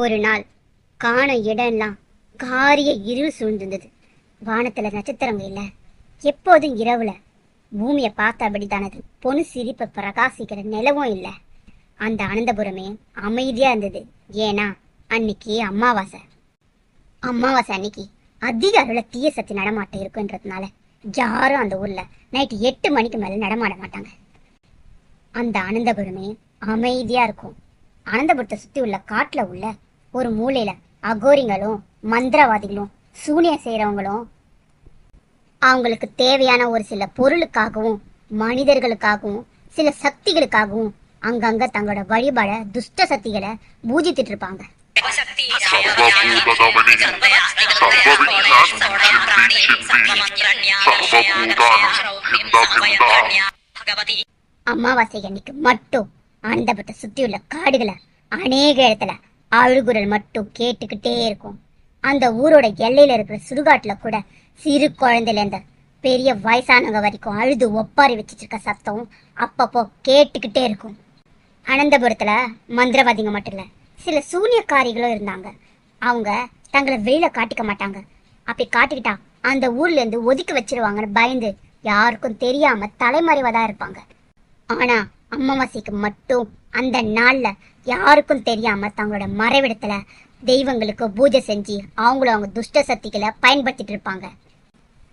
ஒரு நாள் காணும் இடம்லாம் காரிய இருள் சூழ்ந்திருந்தது. வானத்துல நட்சத்திரங்க இல்ல. எப்போதும் இரவுல பூமியை பார்த்தபடிதானது பொண்ணு சிரிப்ப பிரகாசிக்கிற நிலவும் இல்ல. அந்த அனந்தபுரமே அமைதியா இருந்தது. ஏன்னா அன்னைக்கு அமாவாசை. அன்னைக்கு அதிக அளவுல தீய சக்தி நடமாட்டம் இருக்குன்றதுனால யாரும் அந்த ஊர்ல நைட்டு 8 மணிக்கு மேல நடமாட மாட்டாங்க. அந்த அனந்தபுரமே அமைதியா இருக்கும். அனந்தபுரத்தை சுத்தி உள்ள காட்டுல உள்ள ஒரு மூலையில அகோரிங்களும் மந்திரவாதிகளும் சூனியம் செய்யறவங்களும் அவங்களுக்கு தேவையான ஒரு சில பொருளுக்காகவும் மனிதர்களுக்காகவும் சில சக்திகளுக்காகவும் அங்கங்க தங்களோட வழிபாட துஷ்ட சக்திகளை பூஜித்துட்டு இருப்பாங்க. அமாவாசை அன்னைக்கு மட்டும் அனந்தபுரத்தை சுத்தியுள்ள காடுகளை அநேக இடத்துல அழுகுரல் மட்டும் கேட்டுக்கிட்டே இருக்கும். அந்த ஊரோட எல்லையில இருக்கிற சுடுகாட்டுல கூட சிறு குழந்தையில இருந்த பெரிய வயசானவங்க வரைக்கும் அழுது ஒப்பாரி வச்சிட்டு இருக்க சத்தம் அப்பப்போ கேட்டுக்கிட்டே இருக்கும். அனந்தபுரத்துல மந்திரவாதிங்க மட்டும் இல்ல, சில சூனியக்காரிகளும் இருந்தாங்க. அவங்க தங்களை வெளியில காட்டிக்க மாட்டாங்க. அப்படி காட்டிக்கிட்டா அந்த ஊர்ல இருந்து ஒதுக்கி வச்சிருவாங்கன்னு பயந்து யாருக்கும் தெரியாம தலைமறைவதா இருப்பாங்க. ஆனா அமாவாசைக்கு மட்டும் அந்த நாள்ல யாருக்கும் தெரியாம தங்களோட மறைவிடத்துல தெய்வங்களுக்கு பூஜை செஞ்சு அவங்க துஷ்ட சக்திகளை பயன்படுத்திட்டு இருப்பாங்க.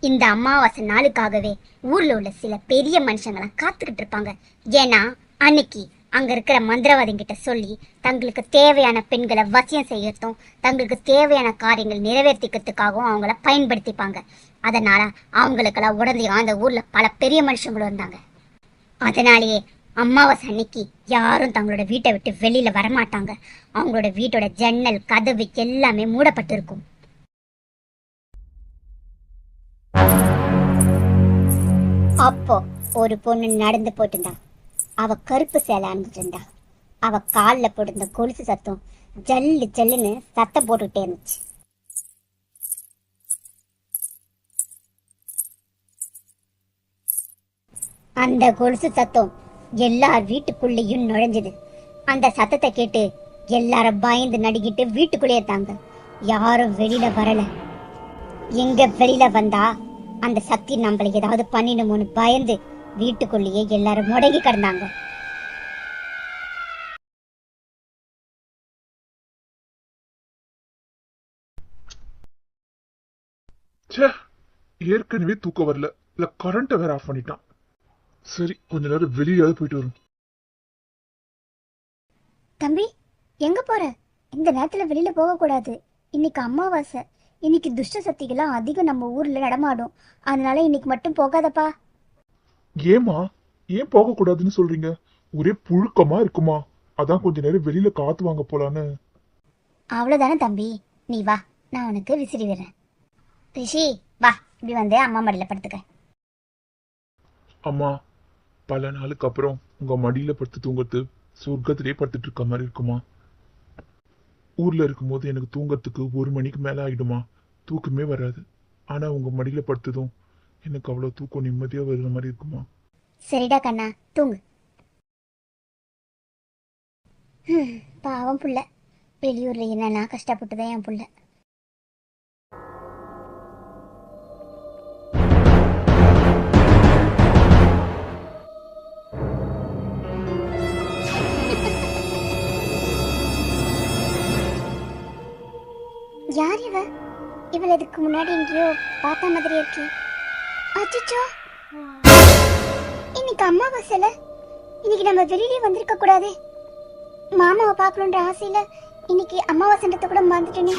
இந்த அமாவாசை நாளுக்காகவே ஊர்ல உள்ள சில பெரிய மனுஷங்களாம் காத்துக்கிட்டு இருப்பாங்க. ஏன்னா அன்னைக்கு அங்க இருக்கிற மந்திரவாதிகிட்ட சொல்லி தங்களுக்கு தேவையான பெண்களை வசியம் செய்யறதும் தங்களுக்கு தேவையான காரியங்கள் நிறைவேற்றிக்கிறதுக்காகவும் அவங்கள பயன்படுத்திப்பாங்க. அதனால அவங்களுக்கெல்லாம் உடனே அந்த ஊர்ல பல பெரிய மனுஷங்களும் இருந்தாங்க. அதனாலேயே அமாவாசை அன்னைக்கு யாரும் தங்களோட வீட்டை விட்டு வெளியில வரமாட்டாங்க. அவங்களோட வீட்டோட ஜன்னல் கதவு எல்லாமே மூடப்பட்டு இருக்கும். அப்போ ஒரு பொண்ணு நடந்து போட்டு இருந்தா. அவ கருப்பு சேலை அணிஞ்சிட்டு இருந்தா. அவ காலில் போட்டிருந்த கொலுசு சத்தம் ஜல்லு ஜல்லுன்னு சத்தம் போட்டுக்கிட்டே இருந்துச்சு. அந்த கொலுசு சத்தம் எல்லார் வீட்டுக்குள்ளேயும் நுழைஞ்சது. அந்த சத்தத்தை கேட்டு எல்லாரும் பயந்து நடுங்கிட்டு வீட்டுக்குள்ளே இருந்தாங்க. யாரும் வெளியில வரல. எங்க வெளியில வந்தா அந்த சக்தி நம்மள ஏதாவது பண்ணிடுமோன்னு பயந்து வீட்டுக்குள்ளேயே எல்லாரும் முடங்கி கிடந்தாங்க. ஏற்கனவே தூக்கம் வரல, இல்ல கரண்ட வேற ஆஃப் பண்ணிட்டான். சரி, கொஞ்ச நேரம் வெளியாவது போயிட்டு வரும். தம்பி, எங்க போற? இந்த நேரத்துல வெளியில போக கூடாது. இன்னைக்கு அமாவாசை. இன்னைக்கு துஷ்ட சக்திகள்லாம் அதிகம் நம்ம ஊர்ல நடமாடும். அதனால இன்னைக்கு மட்டும் போகாதப்பா. ஏமா, ஏன் போக கூடாதுன்னு சொல்றீங்க? ஒரே புழுக்கமா இருக்குமா? அதான் கொஞ்ச நேரம் வெளியில காத்து வாங்க போலான்னு. அவ்வளவுதானே தம்பி, நீ வா, நான் உனக்கு விசிறி விடுறேன். ரிஷி வா, இப்படி வந்து அம்மா மடியில படுத்துக்க. அம்மா, பல நாளுக்கு அப்புறம் உங்க மடியில படுத்து தூங்குறது சொர்க்கத்திலே படுத்துட்டு இருக்க மாதிரி இருக்குமா? ஊர்ல இருக்கும்போது எனக்கு தூங்கறதுக்கு 1 மணிக்கு மேல ஆயிடுமா, தூக்கமே வராது. ஆனா உங்க மடியில படுத்ததும் எனக்கு அவ்வளவு தூக்கம் நிம்மதியா வருற மாதிரி இருக்குமா? சரிடா கண்ணா, தூங்கு. பாவம் புள்ள, வெளியூர்ல என்னன்னா கஷ்டப்பட்டுதான் என் புள்ள. யார் இவ? இவள் இதுக்கு முன்னாடி எங்கேயோ பார்த்த மாதிரி இருக்கு. அச்சோ, இன்னைக்கு அமாவாசைல. இன்னைக்கு நம்ம வெளியிலே வந்திருக்க கூடாது. மாமாவை பார்க்கணுன்ற ஆசையில இன்னைக்கு அமாவாசைன்றத கூட மறந்துட்டேனே.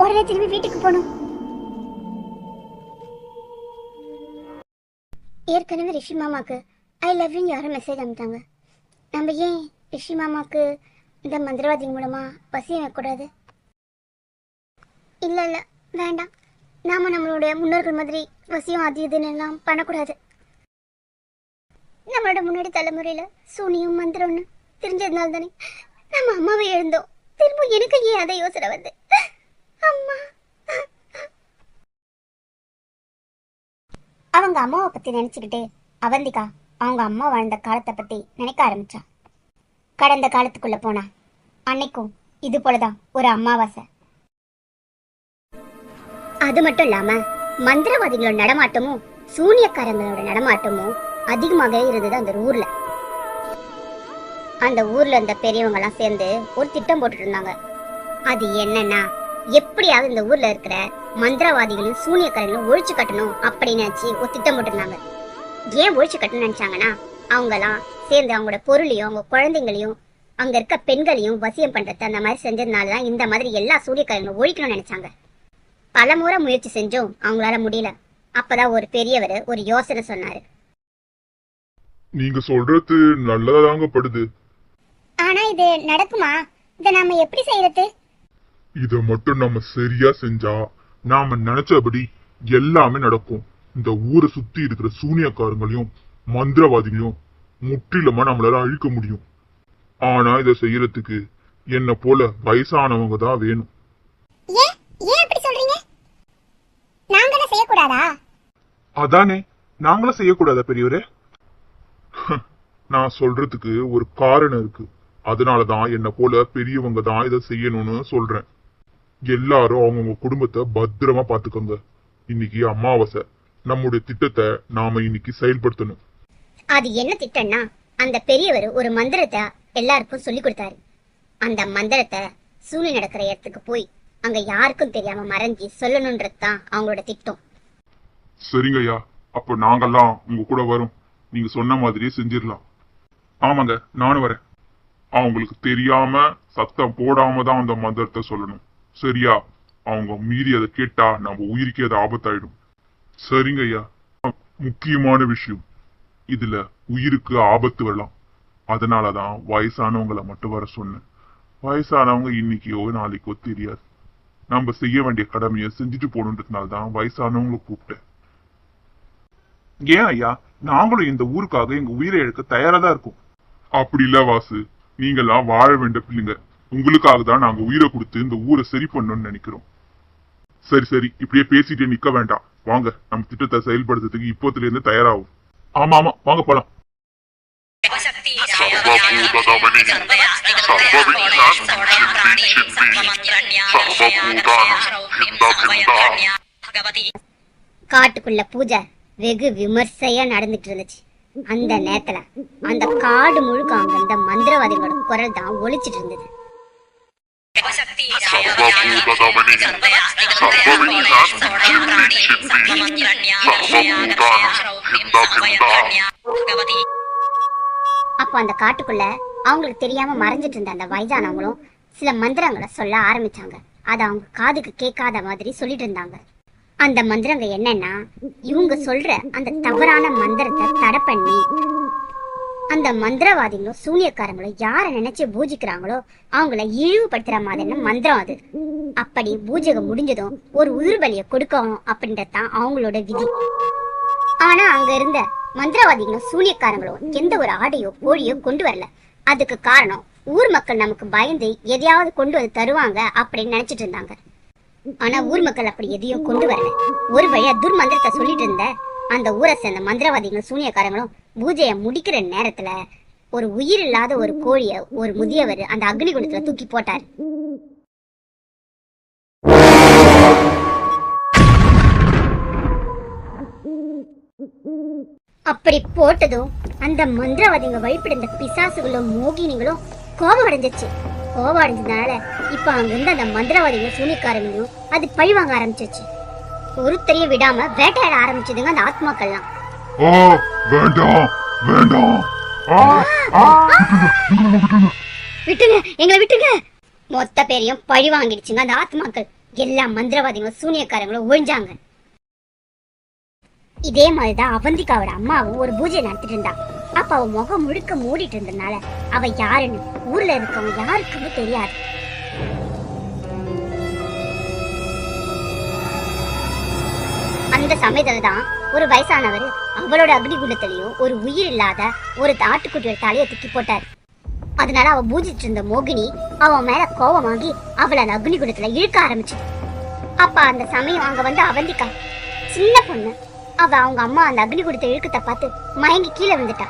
உடனே திரும்பி வீட்டுக்கு போகணும். ஏற்கனவே ரிஷி மாமாக்கு ஐ லவ் யூ யாரும் மெசேஜ் அனுப்பிட்டாங்க. நம்ம ஏன் ரிஷி மாமாக்கு இந்த மந்திரவாதி மூலமா வசியம் வைக்கக்கூடாது? இல்லை இல்லை, வேண்டாம். நாம நம்மளுடைய முன்னோர்கள் மாதிரி வசியம் அது இதுன்னு எல்லாம் பண்ணக்கூடாது. நம்மளோட முன்னாடி தலைமுறையில சூனியம் மந்திரம்னு தெரிஞ்சதுனால தானே நம்ம அம்மாவை எழுந்தோம். திரும்ப எனக்கு ஏன் அதை யோசனை வந்து அம்மா. அவங்க அம்மாவை பத்தி நினைச்சுக்கிட்டு அவந்திகா அவங்க அம்மா வாழ்ந்த காலத்தை பத்தி நினைக்க ஆரம்பிச்சா. கடந்த காலத்துக்குள்ள போனா அன்னைக்கும் இது போலதான் ஒரு அமாவாசை. அது மட்டும் இல்லாம மந்திரவாதிகளோட நடமாட்டமும் சூனியக்காரங்களோட நடமாட்டமும் அதிகமாக இருந்தது அந்த ஊர்ல. அந்த ஊர்ல இருந்த பெரியவங்க எல்லாம் சேர்ந்து ஒரு திட்டம் போட்டுட்டு இருந்தாங்க. அது என்னன்னா, எப்படியாவது இந்த ஊர்ல இருக்கிற மந்திரவாதிகளையும் சூனியக்காரங்களையும் ஒழிச்சு கட்டணும் அப்படின்னு நினைச்சு ஒரு திட்டம் போட்டுருந்தாங்க. ஏன் ஒழிச்சு கட்டணும்னு நினைச்சாங்கன்னா, அவங்க எல்லாம் சேர்ந்து அவங்களோட பொருளையும் அவங்க குழந்தைங்களையும் அங்க இருக்க பெண்களையும் வசியம் பண்றது அந்த மாதிரி செஞ்சதுனாலதான் இந்த மாதிரி எல்லா சூனியக்காரங்களும் ஒழிக்கணும்னு நினைச்சாங்க. பல முறை முயற்சி செஞ்சும் அவங்களால முடியல. அப்பதான் ஒரு பெரியவர் ஒரு யோசனை சொன்னாரு. நீங்க சொல்றது நல்லதாங்க படுது. ஆனா இது நடக்குமா? இத நாம எப்படி செய்யறது? இத மட்டும் நம்ம சரியா செஞ்சா நாம நினைச்சபடி எல்லாமே நடக்கும். இந்த ஊரை சுத்தி இருக்கிற சூனியக்காரங்களையும் மந்திரவாதிகளையும் முற்றிலுமா நம்மளால அழிக்க முடியும். ஆனா இத செய்யறதுக்கு என்ன போல வயசானவங்க தான் வேணும். அதானே, நாங்களும் செய்யக்கூடாதா பெரியவரே? நான் சொல்றதுக்கு ஒரு காரணம் இருக்கு. அதனாலதான் என்ன போல பெரியவங்க தான் இதை செய்யணும்னு சொல்றேன். எல்லாரும் அவங்கவுங்க குடும்பத்தை பத்திரமா பாத்துக்கோங்க. இன்னைக்கு அமாவாசை. நம்முடைய திட்டத்தை நாம இன்னைக்கு செயல்படுத்தணும். அது என்ன திட்டம்னா, அந்த பெரியவர் ஒரு மந்திரத்தை எல்லாருக்கும் சொல்லி கொடுத்தாரு. அந்த மந்திரத்தை சூழ்நிலை நடக்கிற இடத்துக்கு போய் அங்க யாருக்கும் தெரியாம மறைஞ்சி சொல்லணும்ன்றதுதான் அவங்களோட திட்டம். சரிங்க ஐயா, அப்ப நாங்கெல்லாம் உங்க கூட வரோம். நீங்க சொன்ன மாதிரியே செஞ்சிடலாம். ஆமாங்க, நானும் வரேன். அவங்களுக்கு தெரியாம சத்தம் போடாம தான் அந்த மந்திரத்தை சொல்லணும். சரியா? அவங்க மீறி அதை கேட்டா நம்ம உயிருக்கே அது ஆபத்தாயிடும். சரிங்க ஐயா. முக்கியமான விஷயம், இதுல உயிருக்கு ஆபத்து வரலாம். அதனாலதான் வயசானவங்களை மட்டும் வர சொன்னேன். வயசானவங்க இன்னைக்கோ நாளைக்கோ தெரியாது. நம்ம செய்ய வேண்டிய கடமையை செஞ்சுட்டு போகணுன்றதுனாலதான் வயசானவங்களை கூப்பிட்டேன். ஏன் ஐயா, நாங்களும் இந்த ஊருக்காக எங்க உயிரை இழக்க தயாரா தான் இருக்கோம். அப்படி இல்ல வாசு, நீங்கெல்லாம் வாழ வேண்டிய பிள்ளைங்க. உங்களுக்காக தான் நாங்க உயிரை கொடுத்து இந்த ஊரை சரி பண்ணணும்னு நினைக்கிறோம். சரி சரி, இப்படியே பேசிட்டே நிக்க வேண்டாம். வாங்க, நம்ம திட்டத்தை செயல்படுத்துறதுக்கு இப்போத்துல இருந்து தயாராகும். ஆமா ஆமா, வாங்க போலாம். காட்டுக்குள்ள பூஜை வெகு விமர்சையா நடந்துட்டு இருந்துச்சு. அந்த நேரத்துல அந்த காடு முழுக்க அங்க இருந்த மந்திரவாதிகளோட குரல் தான் ஒலிச்சிட்டு இருந்தது. அப்ப அந்த காட்டுக்குள்ள அவங்களுக்கு தெரியாம மறைஞ்சிட்டு இருந்த அந்த வயதானவங்களும் சில மந்திரங்களை சொல்ல ஆரம்பிச்சாங்க. அத அவங்க காதுக்கு கேட்காத மாதிரி சொல்லிட்டு இருந்தாங்க. அந்த மந்திரங்க என்னன்னா, இவங்க சொல்ற அந்த தவறான மந்திரத்தை தடை பண்ணி அந்த மந்திரவாதிகளும் சூனியக்காரங்களும் யார நினைச்சு பூஜிக்கிறாங்களோ அவங்கள இழிவுபடுத்துற மாதிரி மந்திரம் அது. அப்படி பூஜைகள் முடிஞ்சதும் ஒரு உயிர் பலியை கொடுக்கணும் அப்படின்றதான் அவங்களோட விதி. ஆனா அங்க இருந்த மந்திரவாதிகளும் சூனியக்காரங்களும் எந்த ஒரு ஆடையோ கோழியோ கொண்டு வரல. அதுக்கு காரணம், ஊர் மக்கள் நமக்கு பயந்து எதையாவது கொண்டு வந்து தருவாங்க அப்படின்னு நினைச்சிட்டு இருந்தாங்க. ஆனா ஊர் மக்கள் அப்படி எதையும் கொண்டு வரல. ஒரு வழியா துர்மந்திரத்தை சொல்லிட்டு இருந்த அந்த ஊரை சேர்ந்த மந்திரவாதிகளும் சூனியக்காரங்களும் பூஜையை முடிக்கிற நேரத்துல ஒரு உயிர் இல்லாத ஒரு கோழிய ஒரு முதியவர் அந்த அக்னி குண்டத்துல தூக்கி போட்டார். அப்படி போட்டதும் அந்த மந்திரவாதிங்க வழிபடுந்த பிசாசுகளும் மோகினிகளும் கோபம் அடைஞ்சிச்சு. கோபம் அடைஞ்சதுனால இப்ப அங்க இருந்த அந்த மந்திரவாதிகளும் சூனியக்காரங்களையும் அது பழிவாங்க ஆரம்பிச்சிச்சு. ஒருத்தரைய விடாம வேட்டையாட ஆரம்பிச்சதுங்க அந்த ஆத்மாக்கள்லாம். விட்டுங்க, எங்களை விட்டுங்க. மொத்த பேரையும் பழி வாங்கிடுச்சுங்க அந்த ஆத்மாக்கள். எல்லா மந்திரவாதிகளும் சூனியக்காரங்களும் ஒழிஞ்சாங்க. இதே மாதிரிதான் அவந்திகாவோட அம்மாவும் ஒரு பூஜை நடத்திட்டு இருந்தா. அப்ப அவ முகம் முழுக்க மூடிட்டு இருந்ததுனால அவ யாருன்னு ஊர்ல இருக்கவங்க யாருக்குமே தெரியாது. அந்த சமயத்துல தான் ஒரு வயசானவர் அவளோட அக்னிகுண்டத்திலையும் ஒரு உயிர் இல்லாத ஒரு ஆட்டுக்குட்டியோட தலையை தூக்கி போட்டார். அதனால அவ பூஜிட்டு இருந்த மோகினி அவன் மேல கோபமாகி அவளை அந்த அக்னிகுண்டத்துல இழுக்க ஆரம்பிச்சு. அப்ப அந்த சமயம் அங்க வந்து அவந்திகா, சின்ன பொண்ணு, அவ அவங்க அம்மா அந்த அக்னிகுண்டத்தை இழுக்கத்தை பார்த்து மயங்கி கீழே விழுந்துட்டா.